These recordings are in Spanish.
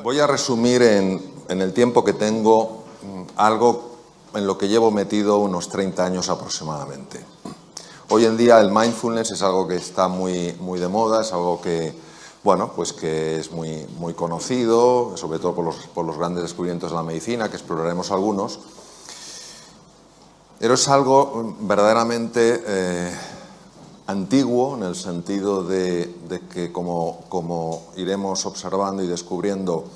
Voy a resumir en el tiempo que tengo algo en lo que llevo metido unos 30 años aproximadamente. Hoy en día el mindfulness es algo que está muy de moda, es algo que, bueno, pues que es muy conocido, sobre todo por los grandes descubrimientos de la medicina, que exploraremos algunos. Pero es algo verdaderamente antiguo, en el sentido de que, como iremos observando y descubriendo,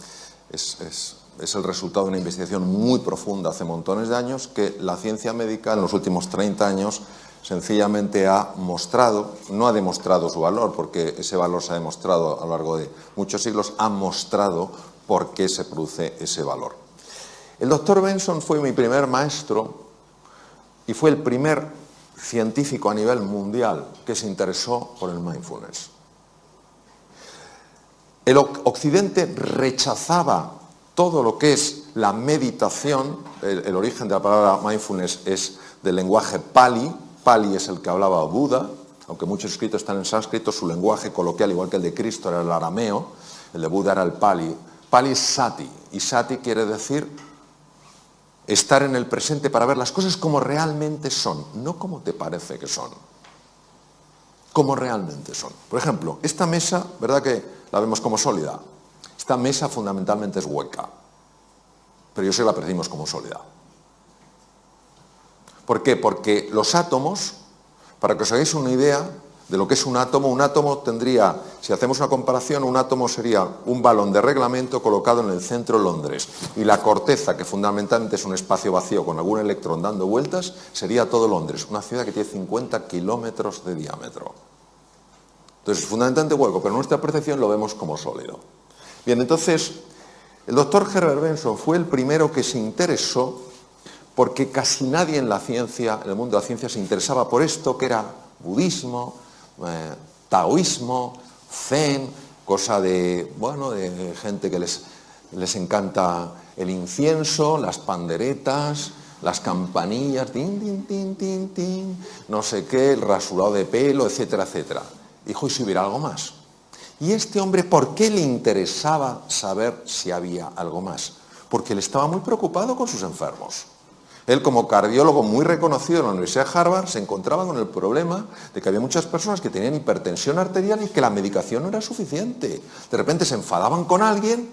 es el resultado de una investigación muy profunda hace montones de años, que la ciencia médica en los últimos 30 años sencillamente ha mostrado, no ha demostrado su valor, porque ese valor se ha demostrado a lo largo de muchos siglos, ha mostrado por qué se produce ese valor. El doctor Benson fue mi primer maestro y fue el primer científico a nivel mundial que se interesó por el mindfulness. El Occidente rechazaba todo lo que es la meditación. El origen de la palabra mindfulness es del lenguaje Pali. Pali es el que hablaba Buda, aunque muchos escritos están en sánscrito, su lenguaje coloquial, igual que el de Cristo, era el arameo, el de Buda era el Pali. Pali es sati, y sati quiere decir estar en el presente para ver las cosas como realmente son, no como te parece que son, como realmente son. Por ejemplo, esta mesa, ¿verdad que la vemos como sólida? Esta mesa fundamentalmente es hueca, pero yo sé que la percibimos como sólida. ¿Por qué? Porque los átomos, para que os hagáis una idea de lo que es un átomo tendría, si hacemos una comparación, un átomo sería un balón de reglamento colocado en el centro de Londres, y la corteza, que fundamentalmente es un espacio vacío con algún electrón dando vueltas, sería todo Londres, una ciudad que tiene 50 kilómetros de diámetro. Entonces, es fundamentalmente hueco, pero en nuestra percepción lo vemos como sólido. Bien, entonces, el doctor Herbert Benson fue el primero que se interesó, porque casi nadie en la ciencia, en el mundo de la ciencia, se interesaba por esto, que era budismo, taoísmo, zen, cosa de, bueno, de gente que les encanta el incienso, las panderetas, las campanillas, tin, tin, tin, tin, tin, no sé qué, el rasurado de pelo, etcétera, etcétera. Dijo, ¿y si hubiera algo más? Y este hombre, ¿por qué le interesaba saber si había algo más? Porque él estaba muy preocupado con sus enfermos. Él, como cardiólogo muy reconocido en la Universidad de Harvard, se encontraba con el problema de que había muchas personas que tenían hipertensión arterial y que la medicación no era suficiente. De repente se enfadaban con alguien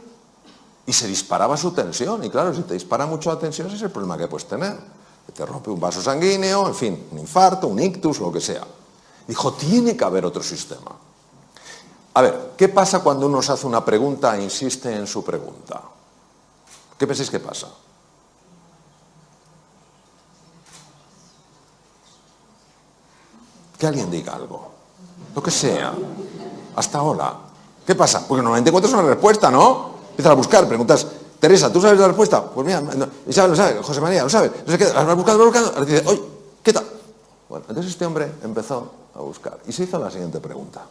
y se disparaba su tensión. Y claro, si te dispara mucho la tensión, ese es el problema que puedes tener. Que te rompe un vaso sanguíneo, en fin, un infarto, un ictus, lo que sea. Dijo, tiene que haber otro sistema. A ver, ¿qué pasa cuando uno se hace una pregunta e insiste en su pregunta? ¿Qué pensáis que pasa? Que alguien diga algo, lo que sea, hasta ahora. ¿Qué pasa? Porque normalmente encuentras una respuesta, ¿no? Empiezas a buscar, preguntas, Teresa, ¿tú sabes la respuesta? Pues mira, Isabel lo sabe, José María lo sabe, no sé qué, vas buscando, ahora dice, oye, ¿qué tal? Bueno, entonces este hombre empezó a buscar y se hizo la siguiente pregunta.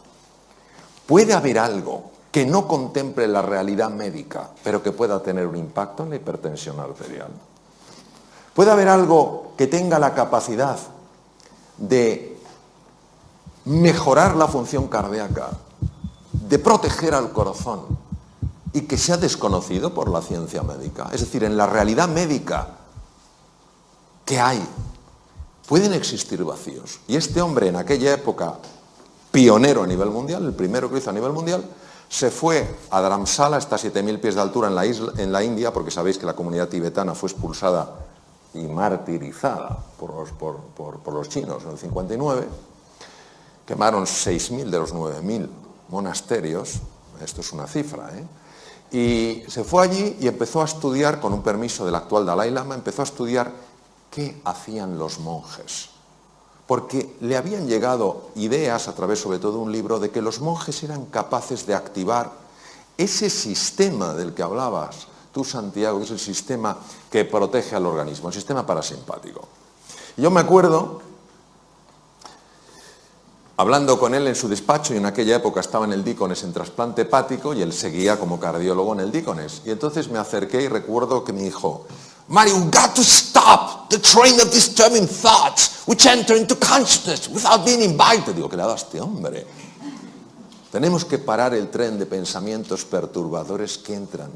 ¿Puede haber algo que no contemple la realidad médica, pero que pueda tener un impacto en la hipertensión arterial? ¿Puede haber algo que tenga la capacidad de mejorar la función cardíaca, de proteger al corazón y que sea desconocido por la ciencia médica? Es decir, en la realidad médica que hay, pueden existir vacíos. Y este hombre, en aquella época, pionero a nivel mundial, el primero que lo hizo a nivel mundial, se fue a Dharamsala, hasta 7.000 pies de altura en la India, porque sabéis que la comunidad tibetana fue expulsada y martirizada por los chinos en el 59, quemaron 6.000 de los 9.000 monasterios, esto es una cifra, y se fue allí y empezó a estudiar, con un permiso del actual Dalai Lama, empezó a estudiar qué hacían los monjes. Porque le habían llegado ideas, a través sobre todo de un libro, de que los monjes eran capaces de activar ese sistema del que hablabas tú, Santiago, que es el sistema que protege al organismo, el sistema parasimpático. Y yo me acuerdo, hablando con él en su despacho, y en aquella época estaba en el Dícones en trasplante hepático, y él seguía como cardiólogo en el Dícones. Y entonces me acerqué y recuerdo que me dijo, Mario, you've got to stop the train of disturbing thoughts which enter into consciousness without being invited. Digo, ¿qué le ha dado a este hombre? Tenemos que parar el tren de pensamientos perturbadores que entran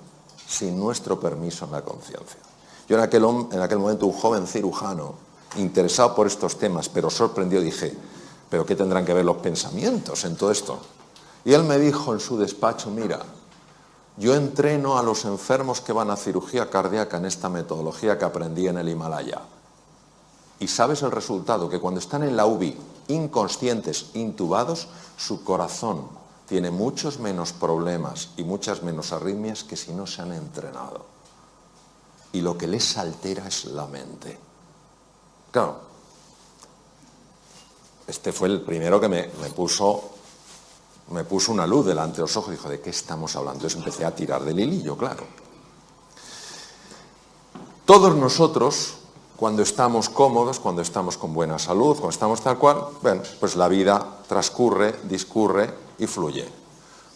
sin nuestro permiso en la conciencia. Yo en aquel momento, un joven cirujano, interesado por estos temas, pero sorprendido, dije, ¿pero qué tendrán que ver los pensamientos en todo esto? Y él me dijo en su despacho, mira, yo entreno a los enfermos que van a cirugía cardíaca en esta metodología que aprendí en el Himalaya. Y sabes el resultado, que cuando están en la UBI, inconscientes, intubados, su corazón tiene muchos menos problemas y muchas menos arritmias que si no se han entrenado. Y lo que les altera es la mente. Claro, este fue el primero que me puso una luz delante de los ojos y dijo, ¿de qué estamos hablando? Entonces empecé a tirar del hilillo, claro. Todos nosotros, cuando estamos cómodos, cuando estamos con buena salud, cuando estamos tal cual, bueno, pues la vida transcurre, discurre y fluye.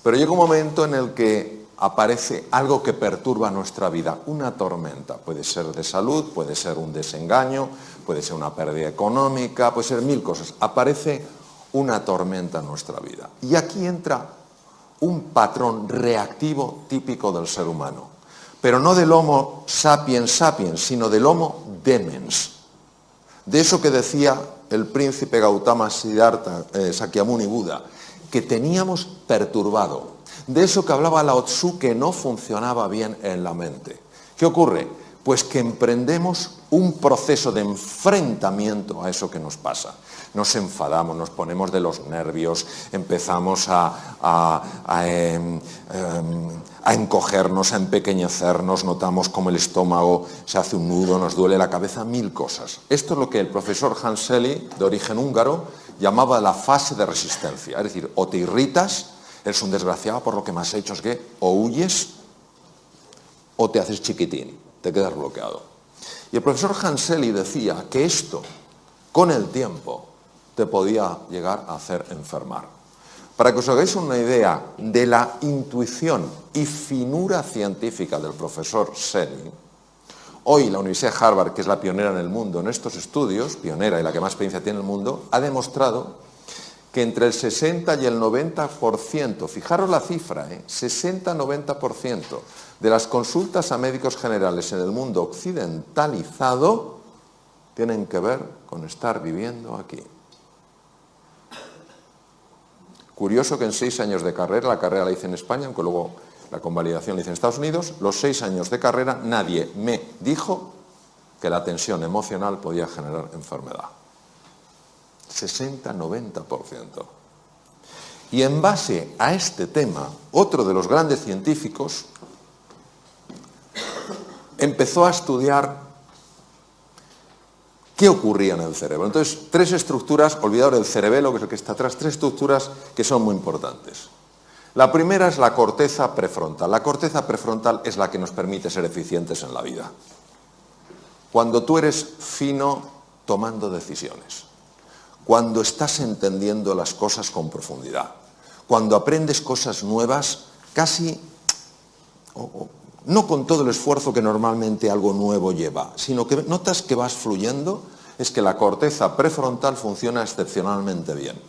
Pero llega un momento en el que aparece algo que perturba nuestra vida, una tormenta. Puede ser de salud, puede ser un desengaño, puede ser una pérdida económica, puede ser mil cosas. Aparece una tormenta en nuestra vida. Y aquí entra un patrón reactivo típico del ser humano. Pero no del Homo sapiens sapiens, sino del Homo demens. De eso que decía el príncipe Gautama Siddhartha, Sakyamuni Buda, que teníamos perturbado. De eso que hablaba Lao Tzu, que no funcionaba bien en la mente. ¿Qué ocurre? Pues que emprendemos un proceso de enfrentamiento a eso que nos pasa. Nos enfadamos, nos ponemos de los nervios, empezamos a encogernos, a empequeñecernos, notamos como el estómago se hace un nudo, nos duele la cabeza, mil cosas. Esto es lo que el profesor Hans Selye, de origen húngaro, llamaba la fase de resistencia. Es decir, o te irritas, eres un desgraciado por lo que me has hecho, es que o huyes o te haces chiquitín, te quedas bloqueado. Y el profesor Hans Selye decía que esto, con el tiempo, te podía llegar a hacer enfermar. Para que os hagáis una idea de la intuición y finura científica del profesor Selye, hoy la Universidad de Harvard, que es la pionera en el mundo en estos estudios, pionera y la que más experiencia tiene en el mundo, ha demostrado que entre el 60 y el 90%, fijaros la cifra, 60-90% de las consultas a médicos generales en el mundo occidentalizado tienen que ver con estar viviendo aquí. Curioso que en 6 años de carrera, la carrera la hice en España, aunque luego la convalidación la hice en Estados Unidos, los 6 años de carrera nadie me dijo que la tensión emocional podía generar enfermedad. 60-90%. Y en base a este tema, otro de los grandes científicos empezó a estudiar qué ocurría en el cerebro. Entonces, 3 estructuras, olvidaos del cerebelo, que es el que está atrás, 3 estructuras que son muy importantes. La primera es la corteza prefrontal. La corteza prefrontal es la que nos permite ser eficientes en la vida. Cuando tú eres fino tomando decisiones, cuando estás entendiendo las cosas con profundidad, cuando aprendes cosas nuevas, casi, no con todo el esfuerzo que normalmente algo nuevo lleva, sino que notas que vas fluyendo, es que la corteza prefrontal funciona excepcionalmente bien.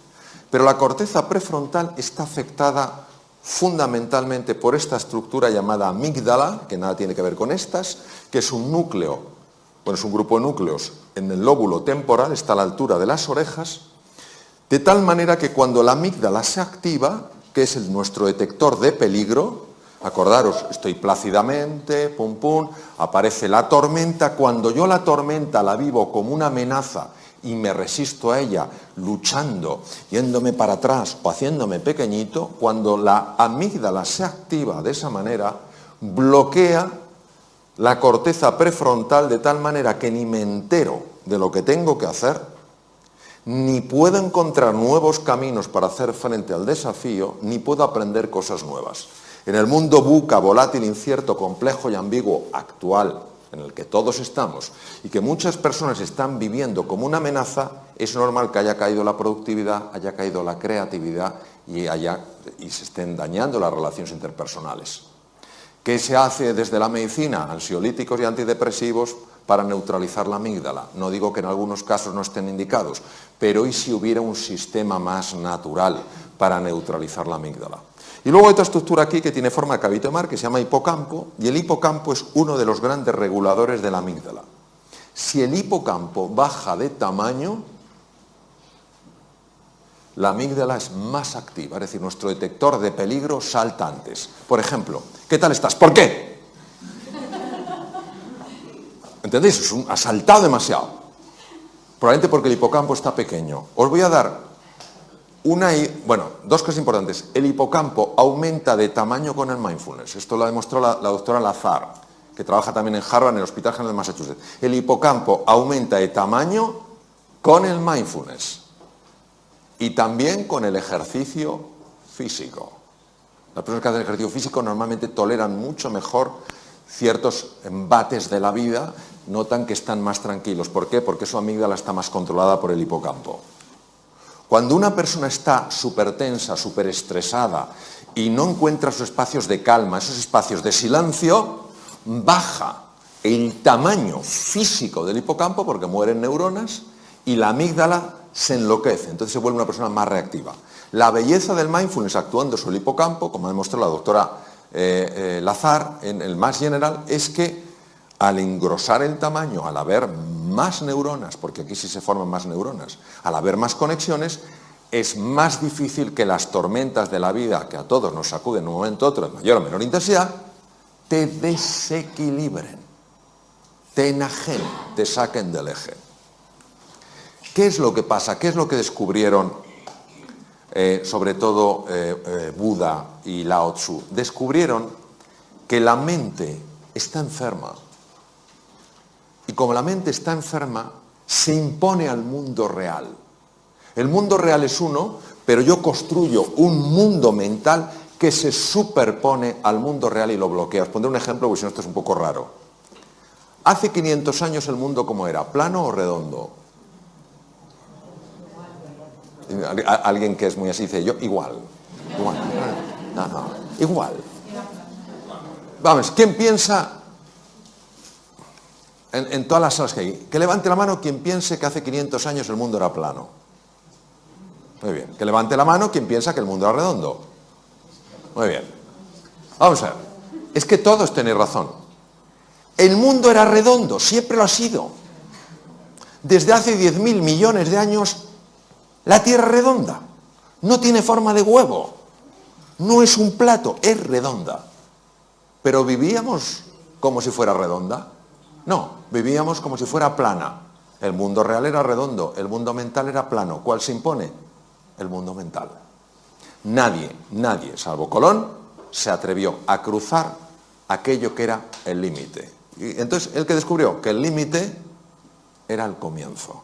Pero la corteza prefrontal está afectada fundamentalmente por esta estructura llamada amígdala, que nada tiene que ver con estas, que es un núcleo, bueno, es un grupo de núcleos en el lóbulo temporal, está a la altura de las orejas, de tal manera que cuando la amígdala se activa, que es nuestro detector de peligro, acordaros, estoy plácidamente, pum pum, aparece la tormenta, cuando yo la tormenta la vivo como una amenaza y me resisto a ella, luchando, yéndome para atrás o haciéndome pequeñito, cuando la amígdala se activa de esa manera, bloquea la corteza prefrontal de tal manera que ni me entero de lo que tengo que hacer, ni puedo encontrar nuevos caminos para hacer frente al desafío, ni puedo aprender cosas nuevas. En el mundo VUCA, volátil, incierto, complejo y ambiguo actual, en el que todos estamos, y que muchas personas están viviendo como una amenaza, es normal que haya caído la productividad, haya caído la creatividad y se estén dañando las relaciones interpersonales. ¿Qué se hace desde la medicina? Ansiolíticos y antidepresivos para neutralizar la amígdala. No digo que en algunos casos no estén indicados, pero ¿y si hubiera un sistema más natural para neutralizar la amígdala? Y luego hay otra estructura aquí que tiene forma de cabito de mar que se llama hipocampo, y el hipocampo es uno de los grandes reguladores de la amígdala. Si el hipocampo baja de tamaño, la amígdala es más activa, es decir, nuestro detector de peligro salta antes. Por ejemplo, ¿qué tal estás? ¿Por qué? ¿Entendéis? Ha saltado demasiado. Probablemente porque el hipocampo está pequeño. Os voy a dar dos cosas importantes. El hipocampo aumenta de tamaño con el mindfulness. Esto lo demostró la doctora Lazar, que trabaja también en Harvard, en el Hospital General de Massachusetts. El hipocampo aumenta de tamaño con el mindfulness. Y también con el ejercicio físico. Las personas que hacen ejercicio físico normalmente toleran mucho mejor ciertos embates de la vida, notan que están más tranquilos. ¿Por qué? Porque su amígdala está más controlada por el hipocampo. Cuando una persona está súper tensa, súper estresada y no encuentra sus espacios de calma, esos espacios de silencio, baja el tamaño físico del hipocampo porque mueren neuronas y la amígdala se enloquece, entonces se vuelve una persona más reactiva. La belleza del mindfulness actuando sobre el hipocampo, como ha demostrado la doctora Lazar en el Mass General, es que al engrosar el tamaño, al haber más neuronas, porque aquí sí se forman más neuronas, al haber más conexiones, es más difícil que las tormentas de la vida, que a todos nos sacuden de un momento a otro, de mayor o menor intensidad, te desequilibren, te enajenen, te saquen del eje. ¿Qué es lo que pasa? ¿Qué es lo que descubrieron sobre todo Buda y Lao Tzu? Descubrieron que la mente está enferma. Y como la mente está enferma, se impone al mundo real. El mundo real es uno, pero yo construyo un mundo mental que se superpone al mundo real y lo bloquea. Os pondré un ejemplo, porque si no esto es un poco raro. Hace 500 años el mundo ¿cómo era? ¿Plano o redondo? Alguien que es muy así dice, yo igual. No, igual. Vamos, ¿quién piensa en todas las salas que hay? Que levante la mano quien piense que hace 500 años el mundo era plano. Muy bien. Que levante la mano quien piensa que el mundo era redondo. Muy bien. Vamos a ver. Es que todos tenéis razón. El mundo era redondo, siempre lo ha sido. Desde hace 10.000 millones de años, la Tierra es redonda. No tiene forma de huevo. No es un plato, es redonda. Pero vivíamos como si fuera redonda. No, vivíamos como si fuera plana. El mundo real era redondo, el mundo mental era plano. ¿Cuál se impone? El mundo mental. Nadie, salvo Colón, se atrevió a cruzar aquello que era el límite. Y entonces, el que descubrió que el límite era el comienzo.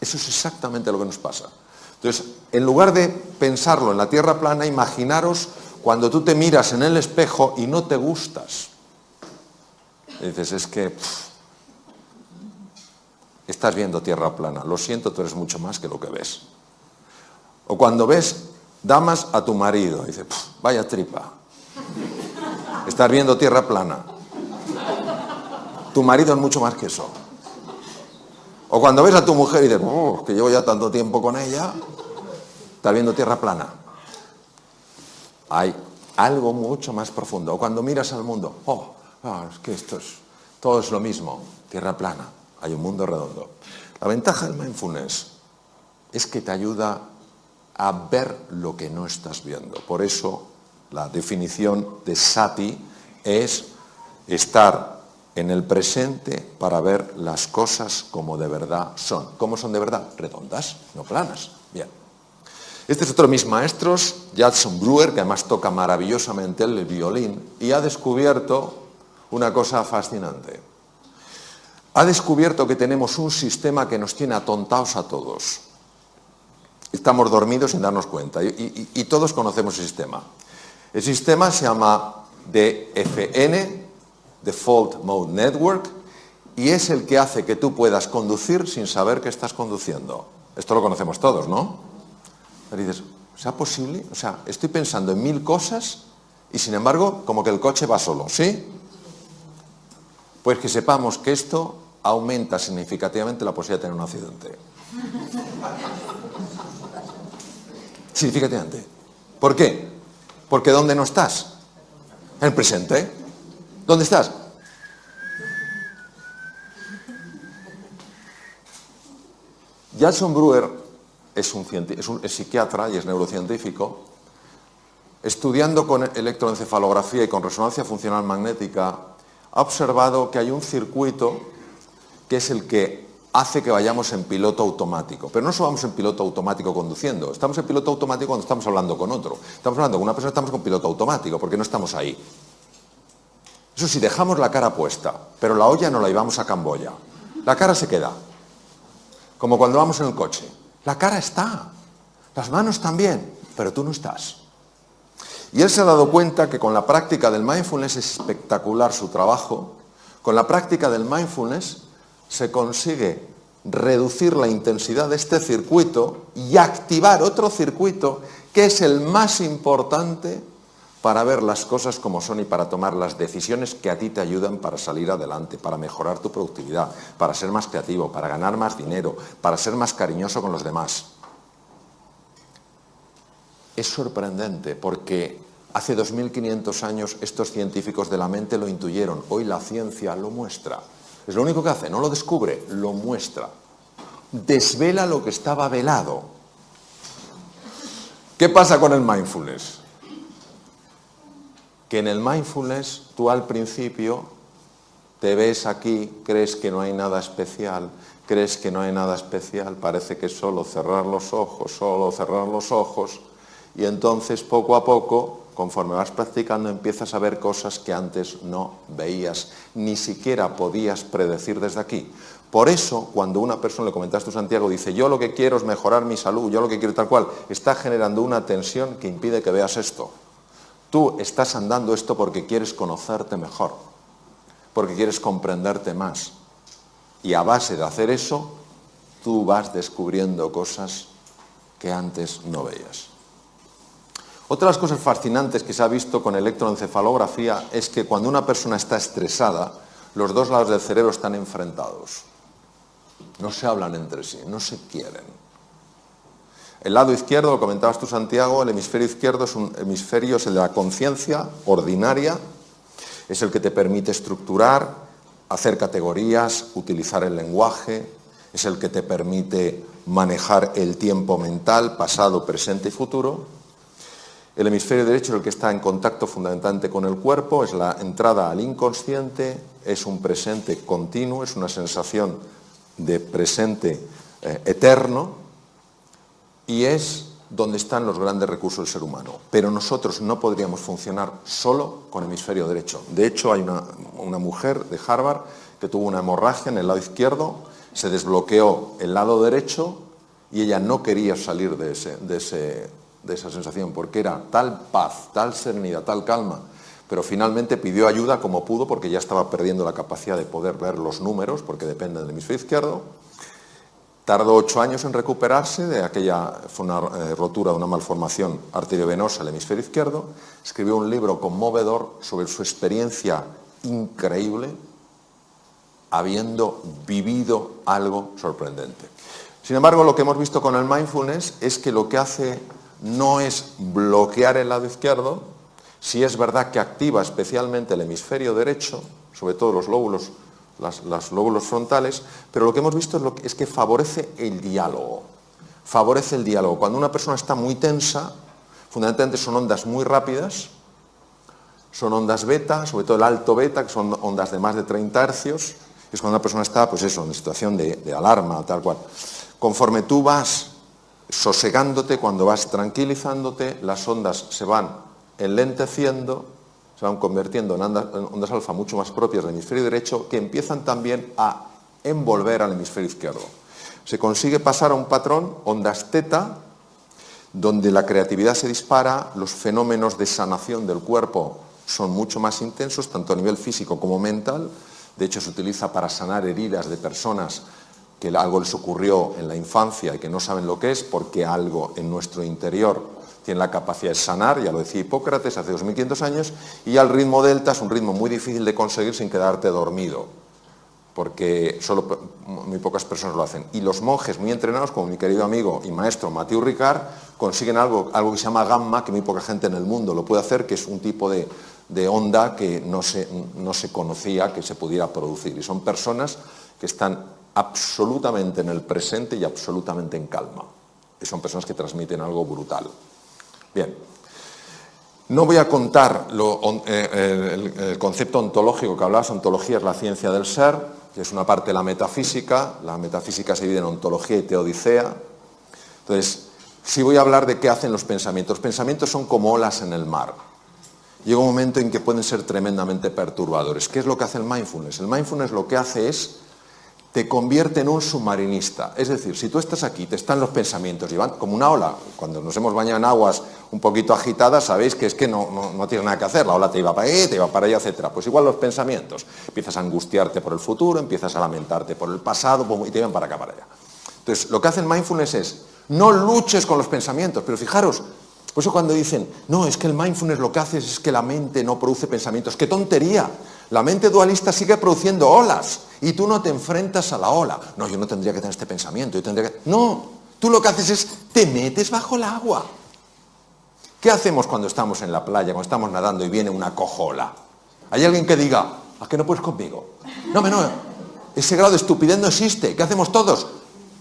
Eso es exactamente lo que nos pasa. Entonces, en lugar de pensarlo en la tierra plana, imaginaros cuando tú te miras en el espejo y no te gustas. Y dices, es que estás viendo tierra plana. Lo siento, tú eres mucho más que lo que ves. O cuando ves damas a tu marido, y dices, vaya tripa. Estás viendo tierra plana. Tu marido es mucho más que eso. O cuando ves a tu mujer y dices, que llevo ya tanto tiempo con ella, estás viendo tierra plana. Hay algo mucho más profundo. O cuando miras al mundo, es que todo es lo mismo, tierra plana, hay un mundo redondo. La ventaja del mindfulness es que te ayuda a ver lo que no estás viendo. Por eso la definición de sati es estar en el presente para ver las cosas como de verdad son. ¿Cómo son de verdad? Redondas, no planas. Bien. Este es otro de mis maestros, Judson Brewer, que además toca maravillosamente el violín, y ha descubierto una cosa fascinante. Ha descubierto que tenemos un sistema que nos tiene atontados a todos. Estamos dormidos sin darnos cuenta, y todos conocemos el sistema. El sistema se llama DFN, Default Mode Network, y es el que hace que tú puedas conducir sin saber que estás conduciendo. Esto lo conocemos todos, ¿no? Pero dices, ¿será posible? O sea, estoy pensando en 1000 cosas y sin embargo, como que el coche va solo, ¿sí? Pues que sepamos que esto aumenta significativamente la posibilidad de tener un accidente. Significativamente. ¿Por qué? Porque ¿dónde no estás? En el presente. ¿Dónde estás? Jason Brewer es psiquiatra y es neurocientífico. Estudiando con electroencefalografía y con resonancia funcional magnética, ha observado que hay un circuito que es el que hace que vayamos en piloto automático. Pero no solo vamos en piloto automático conduciendo, estamos en piloto automático cuando estamos hablando con otro. Estamos hablando con una persona, estamos con piloto automático, porque no estamos ahí. Eso sí, dejamos la cara puesta, pero la olla no la llevamos a Camboya. La cara se queda. Como cuando vamos en el coche. La cara está, las manos también, pero tú no estás. Y él se ha dado cuenta que con la práctica del mindfulness es espectacular su trabajo. Con la práctica del mindfulness se consigue reducir la intensidad de este circuito y activar otro circuito que es el más importante para ver las cosas como son y para tomar las decisiones que a ti te ayudan para salir adelante, para mejorar tu productividad, para ser más creativo, para ganar más dinero, para ser más cariñoso con los demás. Es sorprendente porque hace 2500 años estos científicos de la mente lo intuyeron. Hoy la ciencia lo muestra. Es lo único que hace, no lo descubre, lo muestra. Desvela lo que estaba velado. ¿Qué pasa con el mindfulness? Que en el mindfulness tú al principio te ves aquí, crees que no hay nada especial, parece que es solo cerrar los ojos, y entonces poco a poco, conforme vas practicando, empiezas a ver cosas que antes no veías, ni siquiera podías predecir desde aquí. Por eso, cuando una persona, le comentaste tú, Santiago, dice, yo lo que quiero es mejorar mi salud, yo lo que quiero tal cual, está generando una tensión que impide que veas esto. Tú estás andando esto porque quieres conocerte mejor, porque quieres comprenderte más. Y a base de hacer eso, tú vas descubriendo cosas que antes no veías. Otra de las cosas fascinantes que se ha visto con electroencefalografía es que cuando una persona está estresada, los dos lados del cerebro están enfrentados. No se hablan entre sí, no se quieren. El lado izquierdo, lo comentabas tú, Santiago, el hemisferio izquierdo es un hemisferio, es el de la conciencia ordinaria, es el que te permite estructurar, hacer categorías, utilizar el lenguaje, es el que te permite manejar el tiempo mental, pasado, presente y futuro. El hemisferio derecho es el que está en contacto fundamentalmente con el cuerpo, es la entrada al inconsciente, es un presente continuo, es una sensación de presente eterno, y es donde están los grandes recursos del ser humano. Pero nosotros no podríamos funcionar solo con hemisferio derecho. De hecho, hay una mujer de Harvard que tuvo una hemorragia en el lado izquierdo, se desbloqueó el lado derecho y ella no quería salir de esa sensación porque era tal paz, tal serenidad, tal calma. Pero finalmente pidió ayuda como pudo porque ya estaba perdiendo la capacidad de poder ver los números porque dependen del hemisferio izquierdo. Tardó 8 años en recuperarse de aquella, fue una rotura de una malformación arteriovenosa del hemisferio izquierdo. Escribió un libro conmovedor sobre su experiencia increíble, habiendo vivido algo sorprendente. Sin embargo, lo que hemos visto con el mindfulness es que lo que hace no es bloquear el lado izquierdo, sí es verdad que activa especialmente el hemisferio derecho, sobre todo los lóbulos frontales, pero lo que hemos visto es que favorece el diálogo. Favorece el diálogo. Cuando una persona está muy tensa, fundamentalmente son ondas muy rápidas, son ondas beta, sobre todo el alto beta, que son ondas de más de 30 hercios, es cuando una persona está, pues eso, en situación de alarma, tal cual. Conforme tú vas sosegándote, cuando vas tranquilizándote, las ondas se van enlenteciendo, se van convirtiendo en ondas alfa mucho más propias del hemisferio derecho, que empiezan también a envolver al hemisferio izquierdo. Se consigue pasar a un patrón, ondas teta, donde la creatividad se dispara, los fenómenos de sanación del cuerpo son mucho más intensos, tanto a nivel físico como mental. De hecho, se utiliza para sanar heridas de personas que algo les ocurrió en la infancia y que no saben lo que es, porque algo en nuestro interior tiene la capacidad de sanar, ya lo decía Hipócrates hace 2500 años, y ya el ritmo delta es un ritmo muy difícil de conseguir sin quedarte dormido, porque solo muy pocas personas lo hacen. Y los monjes muy entrenados, como mi querido amigo y maestro Mathieu Ricard, consiguen algo que se llama gamma, que muy poca gente en el mundo lo puede hacer, que es un tipo de onda que no se conocía que se pudiera producir. Y son personas que están absolutamente en el presente y absolutamente en calma. Y son personas que transmiten algo brutal. Bien. No voy a contar el concepto ontológico que hablabas. Ontología es la ciencia del ser, que es una parte de la metafísica. La metafísica se divide en ontología y teodicea. Entonces, sí voy a hablar de qué hacen los pensamientos. Los pensamientos son como olas en el mar. Llega un momento en que pueden ser tremendamente perturbadores. ¿Qué es lo que hace el mindfulness? El mindfulness lo que hace es, te convierte en un submarinista. Es decir, si tú estás aquí, te están los pensamientos, llevan como una ola. Cuando nos hemos bañado en aguas un poquito agitadas, sabéis que es que no tienes nada que hacer. La ola te iba para ahí, te iba para allá, etc. Pues igual los pensamientos. Empiezas a angustiarte por el futuro, empiezas a lamentarte por el pasado y te van para acá, para allá. Entonces, lo que hace el mindfulness es, no luches con los pensamientos, pero fijaros, por eso cuando dicen, no, es que el mindfulness lo que hace es que la mente no produce pensamientos. ¡Qué tontería! La mente dualista sigue produciendo olas y tú no te enfrentas a la ola. No, yo no tendría que tener este pensamiento, yo tendría que... No, tú lo que haces es, te metes bajo el agua. ¿Qué hacemos cuando estamos en la playa, cuando estamos nadando y viene una cojola? ¿Hay alguien que diga, ¿a qué no puedes conmigo? No, ese grado de estupidez no existe. ¿Qué hacemos todos?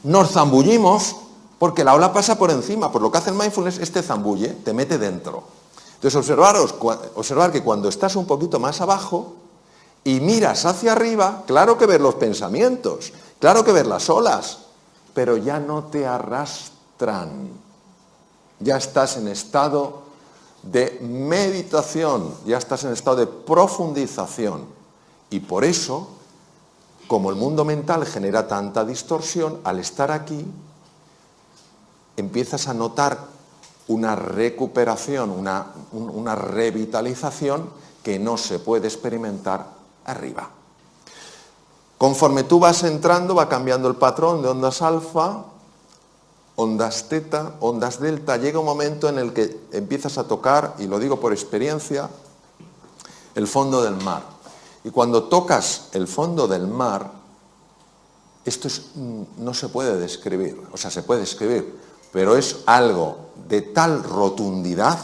Nos zambullimos porque la ola pasa por encima. Por lo que hace el mindfulness, te zambulle, te mete dentro. Entonces observar que cuando estás un poquito más abajo y miras hacia arriba, claro que ves los pensamientos, claro que ves las olas, pero ya no te arrastran. Ya estás en estado de meditación, ya estás en estado de profundización. Y por eso, como el mundo mental genera tanta distorsión, al estar aquí, empiezas a notar una recuperación, una revitalización que no se puede experimentar arriba. Conforme tú vas entrando, va cambiando el patrón de ondas alfa, ondas teta, ondas delta. Llega un momento en el que empiezas a tocar, y lo digo por experiencia, el fondo del mar. Y cuando tocas el fondo del mar, esto no se puede describir, o sea, se puede describir, pero es algo de tal rotundidad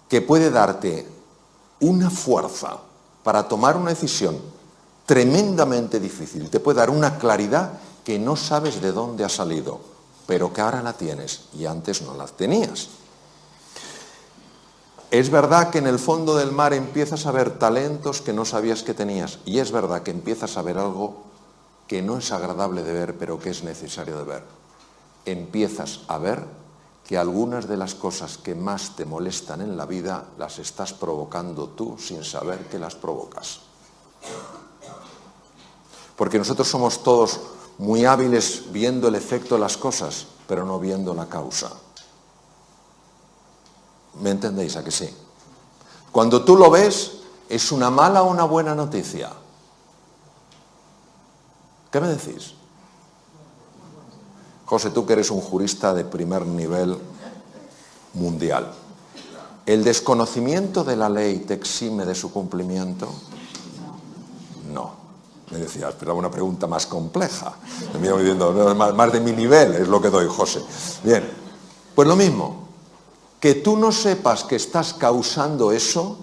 que puede darte una fuerza para tomar una decisión tremendamente difícil. Te puede dar una claridad que no sabes de dónde ha salido, pero que ahora la tienes y antes no la tenías. Es verdad que en el fondo del mar empiezas a ver talentos que no sabías que tenías, y es verdad que empiezas a ver algo que no es agradable de ver, pero que es necesario de ver. Empiezas a ver que algunas de las cosas que más te molestan en la vida las estás provocando tú sin saber que las provocas. Porque nosotros somos todos muy hábiles viendo el efecto de las cosas, pero no viendo la causa. ¿Me entendéis a que sí? Cuando tú lo ves, ¿es una mala o una buena noticia? ¿Qué me decís? José, tú que eres un jurista de primer nivel mundial, ¿el desconocimiento de la ley te exime de su cumplimiento? No. Me decía, esperaba una pregunta más compleja. Me iba diciendo, no, más de mi nivel es lo que doy, José. Bien, pues lo mismo. Que tú no sepas que estás causando eso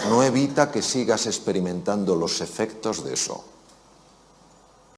no evita que sigas experimentando los efectos de eso.